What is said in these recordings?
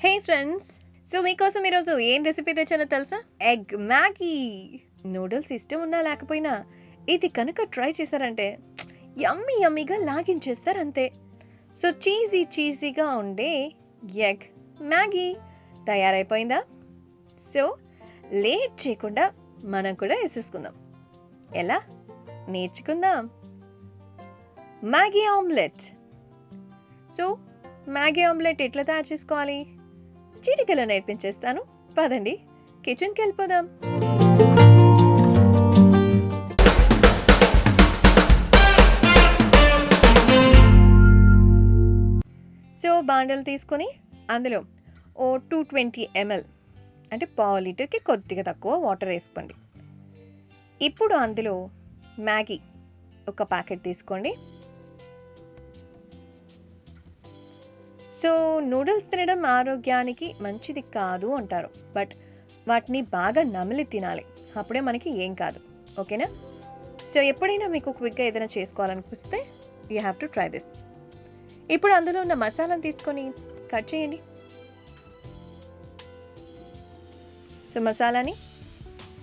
హే friends, so మీకోసం ఈరోజు ఏం రెసిపీ తెచ్చానో తెలుసా? Egg Maggi. నూడిల్స్ ఇష్టం ఉన్నా లేకపోయినా ఇది కనుక ట్రై చేశారంటే యమ్మీ యమ్మీగా లాగించేస్తారు అంతే. సో చీజీగా ఉండే ఎగ్ మ్యాగీ తయారైపోయిందా? సో లేట్ చేయకుండా మనం కూడా వేసేసుకుందాం. ఎలా నేర్చుకుందాం. Maggi omelette. So Maggi omelette ఎట్లా తయారు చేసుకోవాలి చిటికలో నేర్పించేస్తాను. పదండి కిచెన్కి వెళ్ళిపోదాం. సో బాండలు తీసుకొని అందులో 220 ml అంటే పావు లీటర్కి కొద్దిగా తక్కువ వాటర్ వేసుకోండి. ఇప్పుడు అందులో మ్యాగీ ఒక ప్యాకెట్ తీసుకోండి. సో నూడిల్స్ తినడం ఆరోగ్యానికి మంచిది కాదు అంటారు, బట్ వాటిని బాగా నమిలి తినాలి, అప్పుడే మనకి ఏం కాదు. ఓకేనా? సో ఎప్పుడైనా మీకు క్విక్గా ఏదైనా చేసుకోవాలనిపిస్తే you have to try this. ఇప్పుడు అందులో ఉన్న మసాలాను తీసుకొని కట్ చేయండి. సో మసాలాని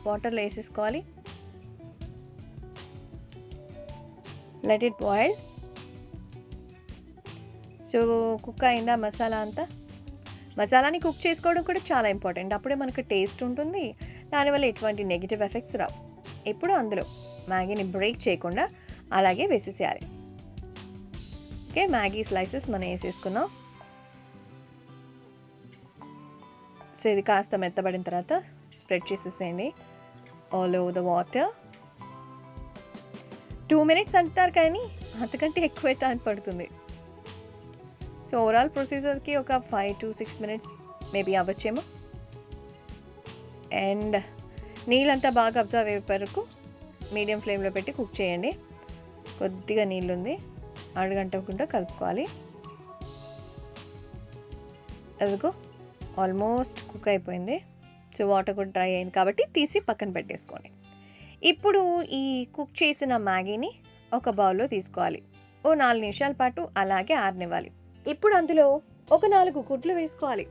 వాటర్లో వేసేసుకోవాలి. Let it boil. So cook అయిందా మసాలా అంతా? మసాలాని కుక్ చేసుకోవడం కూడా చాలా ఇంపార్టెంట్, అప్పుడే మనకు టేస్ట్ ఉంటుంది, దానివల్ల ఎటువంటి నెగిటివ్ ఎఫెక్ట్స్ రావు. ఇప్పుడు అందులో మ్యాగీని బ్రేక్ చేయకుండా అలాగే వేసేసేయాలి. ఓకే, మ్యాగీ స్లైసెస్ మనం వేసేసుకున్నాం. సో ఇది కాస్త మెత్తబడిన తర్వాత స్ప్రెడ్ చేసేసేయండి all over the water. 2 minutes అంటారు కానీ అంతకంటే ఎక్కువ టైం పడుతుంది. సో ఓవరాల్ ప్రొసీజర్కి ఒక 5 to 6 minutes మేబీ అవ్వచ్చేమో. అండ్ నీళ్ళంతా బాగా అబ్జర్వ్ అయ్యే వరకు మీడియం ఫ్లేమ్లో పెట్టి కుక్ చేయండి. కొద్దిగా నీళ్ళు ఉంది, అడుగంటకుండా కలుపుకోవాలి. అదిగో ఆల్మోస్ట్ కుక్ అయిపోయింది. సో వాటర్ కూడా డ్రై అయింది కాబట్టి తీసి పక్కన పెట్టేసుకోండి. ఇప్పుడు ఈ కుక్ చేసిన మ్యాగీని ఒక బౌల్లో తీసుకోవాలి. 4 నిమిషాల పాటు అలాగే ఆరనివ్వాలి. ఇప్పుడు అందులో ఒక 4 గుడ్లు వేసుకోవాలి.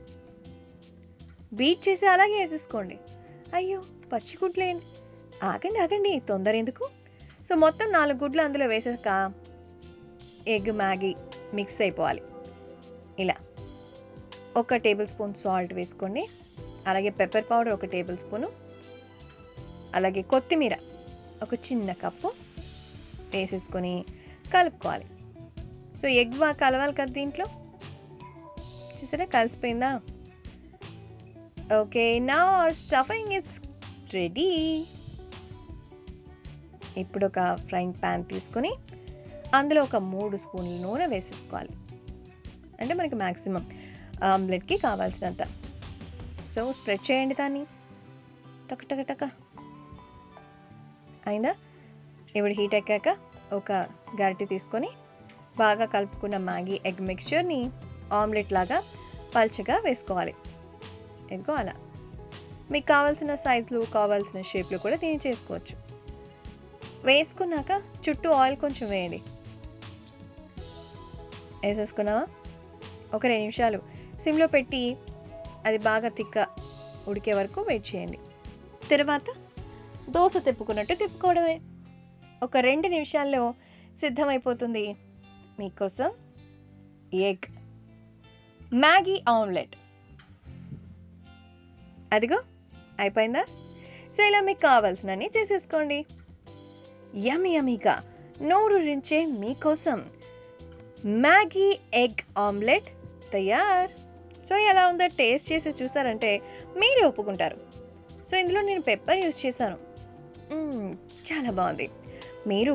బీట్ చేసి అలాగే వేసేసుకోండి. అయ్యో పచ్చి గుడ్లేండి, ఆగండి తొందర ఎందుకు. సో మొత్తం 4 గుడ్లు అందులో వేసాక ఎగ్ మ్యాగీ మిక్స్ అయిపోవాలి. ఇలా 1 టేబుల్ స్పూన్ సాల్ట్ వేసుకోండి. అలాగే పెప్పర్ పౌడర్ 1 టేబుల్ స్పూను, అలాగే కొత్తిమీర ఒక చిన్న కప్పు వేసేసుకొని కలుపుకోవాలి. సో ఎగ్ బాగా కలవాలి కదా దీంట్లో. చూసారా కలిసిపోయిందా? Okay, now our stuffing is ready. ఇప్పుడు ఒక ఫ్రైయింగ్ ప్యాన్ తీసుకొని అందులో ఒక 3 స్పూన్ల నూనె వేసేసుకోవాలి. అంటే మనకి మ్యాక్సిమం ఆమ్లెట్కి కావాల్సినంత. సో స్ప్రెడ్ చేయండి దాన్ని. టక అయిందా? ఇప్పుడు హీట్ ఎక్కాక ఒక గరిటె తీసుకొని బాగా కలుపుకున్న మ్యాగీ ఎగ్ మిక్చర్ని ఆమ్లెట్ లాగా పల్చగా వేసుకోవాలి. ఎగ్గో అలా మీకు కావాల్సిన సైజులు కావాల్సిన షేప్లు కూడా దీన్ని చేసుకోవచ్చు. వేసుకున్నాక చుట్టూ ఆయిల్ కొంచెం వేయండి. వేసేసుకున్నావా? ఒక 2 నిమిషాలు సిమ్లో పెట్టి అది బాగా తిక్క ఉడికే వరకు వెయిట్ చేయండి. తర్వాత దోశ తిప్పుకున్నట్టు తిప్పుకోవడమే. ఒక 2 నిమిషాల్లో సిద్ధమైపోతుంది మీకోసం ఎగ్ మ్యాగీ ఆమ్లెట్. అదిగో అయిపోయిందా? సో ఇలా మీకు కావాల్సినన్ని చేసేసుకోండి. యమ్మీగా నోరూరించే మీకోసం మ్యాగీ ఎగ్ ఆమ్లెట్ తయార్. సో ఎలా ఉందో టేస్ట్ చేసి చూసారంటే మీరే ఒప్పుకుంటారు. సో ఇందులో నేను పెప్పర్ యూజ్ చేశాను, చాలా బాగుంది. మీరు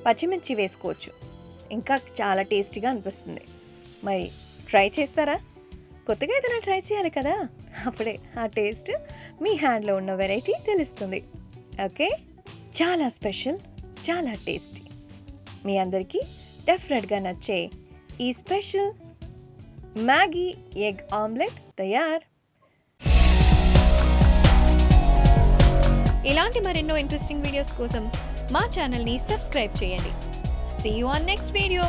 పచ్చిమిర్చి వేసుకోవచ్చు, ఇంకా చాలా టేస్టీగా అనిపిస్తుంది. మరి ట్రై చేస్తారా? కొత్తగా ఏదైనా ట్రై చేయాలి కదా, అప్పుడే ఆ టేస్ట్ మీ హ్యాండ్లో ఉన్న వెరైటీ తెలుస్తుంది. ఓకే, చాలా స్పెషల్, చాలా టేస్టీ, మీ అందరికీ డెఫినెట్గా నచ్చే ఈ స్పెషల్ మ్యాగీ ఎగ్ ఆమ్లెట్ తయార్. ఇలాంటి మరెన్నో ఇంట్రెస్టింగ్ వీడియోస్ కోసం మా ఛానల్ని సబ్స్క్రైబ్ చేయండి. See you on next video.